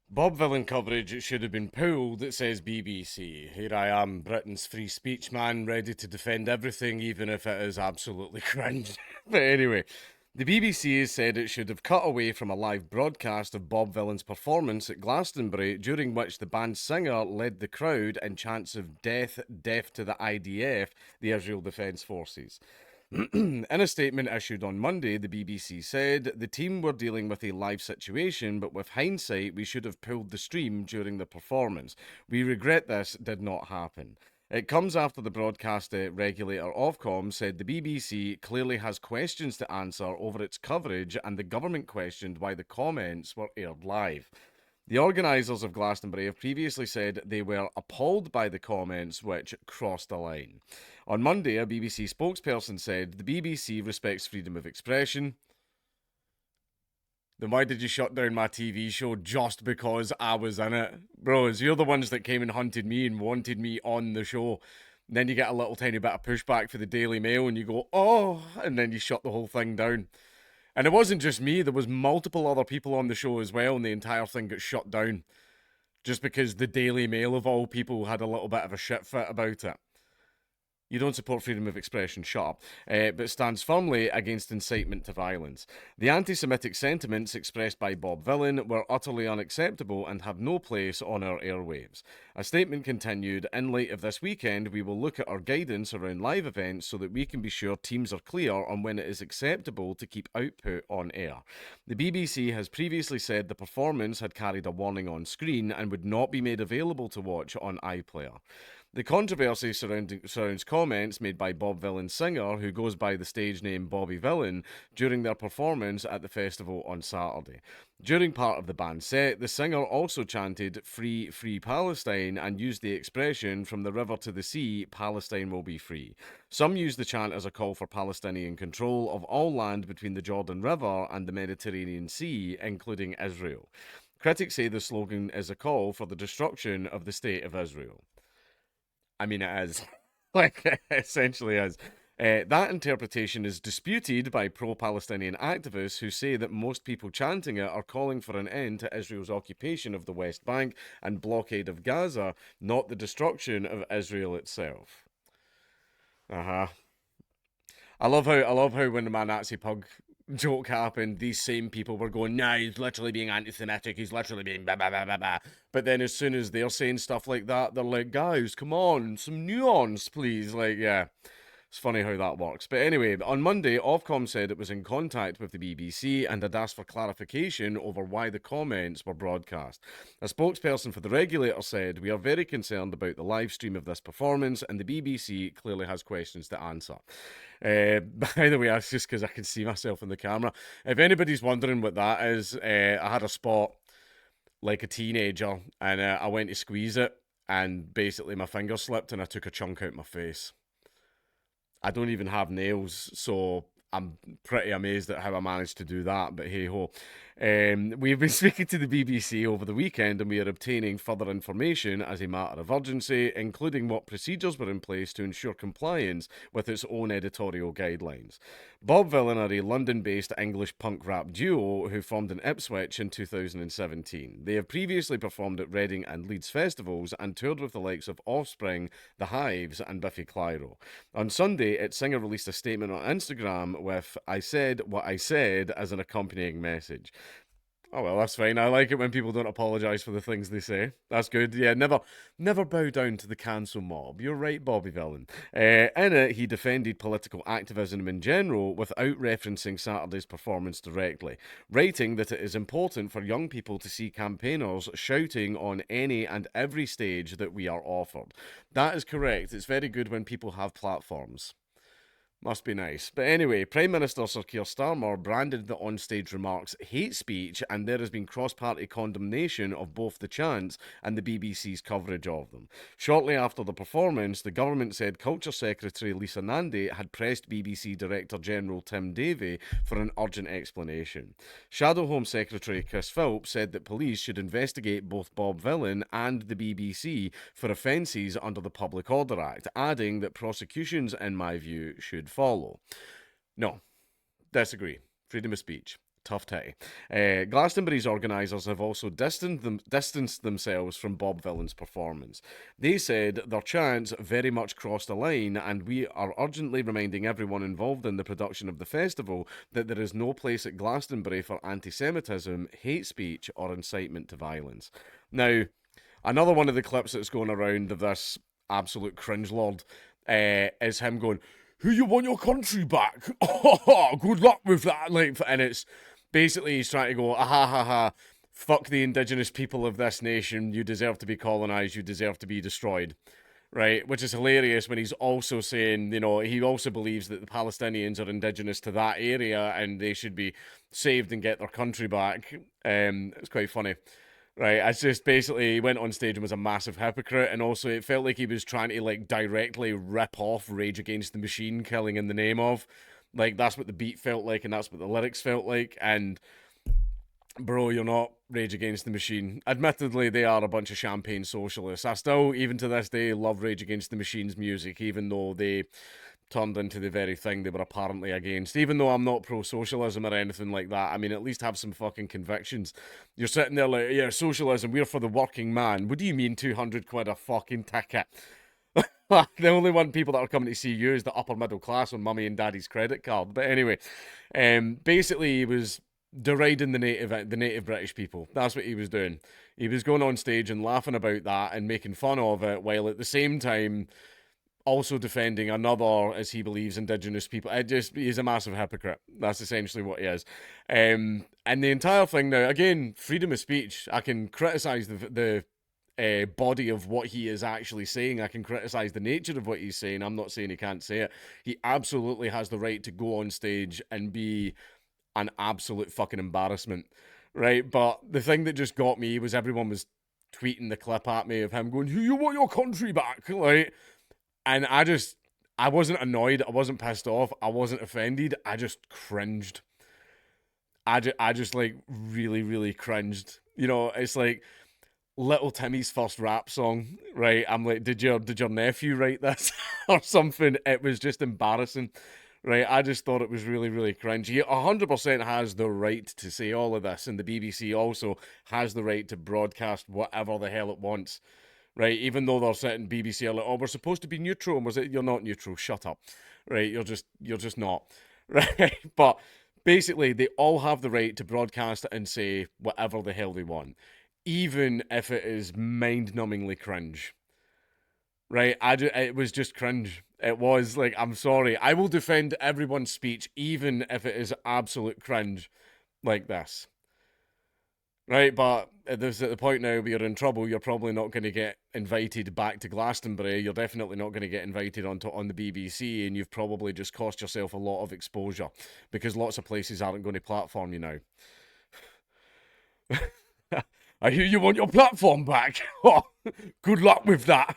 Bob Villain coverage should have been pulled, it says BBC. Here I am, Britain's free speech man, ready to defend everything, even if it is absolutely cringe. But anyway, the BBC has said it should have cut away from a live broadcast of Bob Villain's performance at Glastonbury, during which the band's singer led the crowd in chants of death, death to the IDF, the Israel Defence Forces. In a statement issued on Monday, the BBC said the team were dealing with a live situation, but with hindsight, we should have pulled the stream during the performance. We regret this did not happen. It comes after the broadcast regulator Ofcom said the BBC clearly has questions to answer over its coverage, and the government questioned why the comments were aired live. The organisers of Glastonbury have previously said they were appalled by the comments which crossed the line. On Monday, a BBC spokesperson said the BBC respects freedom of expression. Then why did you shut down my TV show just because I was in it? Bros, you're the ones that came and hunted me and wanted me on the show. And then you get a little tiny bit of pushback for the Daily Mail and you go, oh, and then you shut the whole thing down. And it wasn't just me, there was multiple other people on the show as well, and the entire thing got shut down. Just because the Daily Mail, of all people, had a little bit of a shit fit about it. You don't support freedom of expression, shut up, but stands firmly against incitement to violence. The anti Semitic sentiments expressed by Bob Villain were utterly unacceptable and have no place on our airwaves. A statement continued: in light of this weekend, we will look at our guidance around live events so that we can be sure teams are clear on when it is acceptable to keep output on air. The BBC has previously said the performance had carried a warning on screen and would not be made available to watch on iPlayer. The controversy surrounds comments made by Bob Villain's singer, who goes by the stage name Bobby Villain, during their performance at the festival on Saturday. During part of the band set, the singer also chanted "Free, Free Palestine" and used the expression "From the river to the sea, Palestine will be free." Some use the chant as a call for Palestinian control of all land between the Jordan River and the Mediterranean Sea, including Israel. Critics say the slogan is a call for the destruction of the state of Israel. I mean, it is. Like, it essentially is. That interpretation is disputed by pro Palestinian activists who say that most people chanting it are calling for an end to Israel's occupation of the West Bank and blockade of Gaza, not the destruction of Israel itself. Uh huh. I love how when my Nazi pug joke happened, these same people were going, "Nah, he's literally being anti-Semitic. He's literally being blah blah blah blah blah." But then as soon as they're saying stuff like that, they're like, "Guys, come on, some nuance, please." Like, yeah. It's funny how that works. But anyway, on Monday, Ofcom said it was in contact with the BBC and had asked for clarification over why the comments were broadcast. A spokesperson for the regulator said, "We are very concerned about the live stream of this performance, and the BBC clearly has questions to answer." By the way, that's just because I can see myself in the camera. If anybody's wondering what that is, I had a spot like a teenager, and I went to squeeze it, and basically my finger slipped, and I took a chunk out my face. I don't even have nails, so I'm pretty amazed at how I managed to do that. But hey ho. We've been speaking to the BBC over the weekend and we are obtaining further information as a matter of urgency, including what procedures were in place to ensure compliance with its own editorial guidelines. Bob Villain are a London based English punk rap duo who formed in Ipswich in 2017. They have previously performed at Reading and Leeds festivals and toured with the likes of Offspring, The Hives, and Biffy Clyro. On Sunday, its singer released a statement on Instagram with "I said what I said" as an accompanying message. Oh well, that's fine. I like it when people don't apologise for the things they say. That's good. Yeah, never bow down to the cancel mob. You're right, Bobby Villain. In it, he defended political activism in general without referencing Saturday's performance directly, writing that it is important for young people to see campaigners shouting on any and every stage that we are offered. That is correct. It's very good when people have platforms. Must be nice. But anyway, Prime Minister Sir Keir Starmer branded the onstage remarks hate speech, and there has been cross party condemnation of both the chants and the BBC's coverage of them. Shortly after the performance, the government said Culture Secretary Lisa Nandy had pressed BBC Director General Tim Davie for an urgent explanation. Shadow Home Secretary Chris Philp said that police should investigate both Bob Villain and the BBC for offences under the Public Order Act, adding that prosecutions, in my view, should follow. No, disagree. Freedom of speech. tough titty. Glastonbury's organisers have also distanced themselves from Bob Villan's performance. They said their chants very much crossed a line, and we are urgently reminding everyone involved in the production of the festival that there is no place at Glastonbury for anti-Semitism, hate speech, or incitement to violence. Now, another one of the clips that's going around of this absolute cringe lord is him going, "Who you want your country back? Good luck with that." Like, and it's basically he's trying to go, "Ha ha ha, fuck the indigenous people of this nation. You deserve to be colonized. You deserve to be destroyed." Right, which is hilarious when he's also saying, you know, he also believes that the Palestinians are indigenous to that area and they should be saved and get their country back. It's quite funny. Right, it's just basically he went on stage and was a massive hypocrite, and also it felt like he was trying to like directly rip off Rage Against the Machine, Killing in the Name of. Like that's what the beat felt like, and that's what the lyrics felt like. And bro, you're not Rage Against the Machine. Admittedly, they are a bunch of champagne socialists. I still, even to this day, love Rage Against the Machine's music, even though they turned into the very thing they were apparently against. Even though I'm not pro-socialism or anything like that, I mean, at least have some fucking convictions. You're sitting there like, yeah, socialism, we're for the working man. What do you mean 200 quid a fucking ticket? The only one people that are coming to see you is the upper middle class on mummy and daddy's credit card. But anyway, basically he was deriding the native British people. That's what he was doing. He was going on stage and laughing about that and making fun of it, while at the same time also defending another, as he believes, indigenous people. He's a massive hypocrite. That's essentially what he is. And the entire thing now, again, freedom of speech. I can criticise the body of what he is actually saying. I can criticise the nature of what he's saying. I'm not saying he can't say it. He absolutely has the right to go on stage and be an absolute fucking embarrassment, right? But the thing that just got me was everyone was tweeting the clip at me of him going, "Who you want your country back?" Like, and I wasn't annoyed. I wasn't pissed off. I wasn't offended. I just cringed. I just like really, really cringed. You know, it's like Little Timmy's first rap song, right? I'm like, did your nephew write this or something? It was just embarrassing, right? I just thought it was really, really cringy. He 100% has the right to say all of this, and the BBC also has the right to broadcast whatever the hell it wants. Right, even though they're sitting BBC are like, "Oh, we're supposed to be neutral," and was it? You're not neutral. Shut up. Right, you're just not. Right, but basically, they all have the right to broadcast and say whatever the hell they want, even if it is mind-numbingly cringe. Right, it was just cringe. It was like, I'm sorry, I will defend everyone's speech, even if it is absolute cringe, like this. Right, but there's at the point now where you're in trouble. You're probably not going to get invited back to Glastonbury. You're definitely not going to get invited on the BBC, and you've probably just cost yourself a lot of exposure because lots of places aren't going to platform you now. I hear you want your platform back. Good luck with that.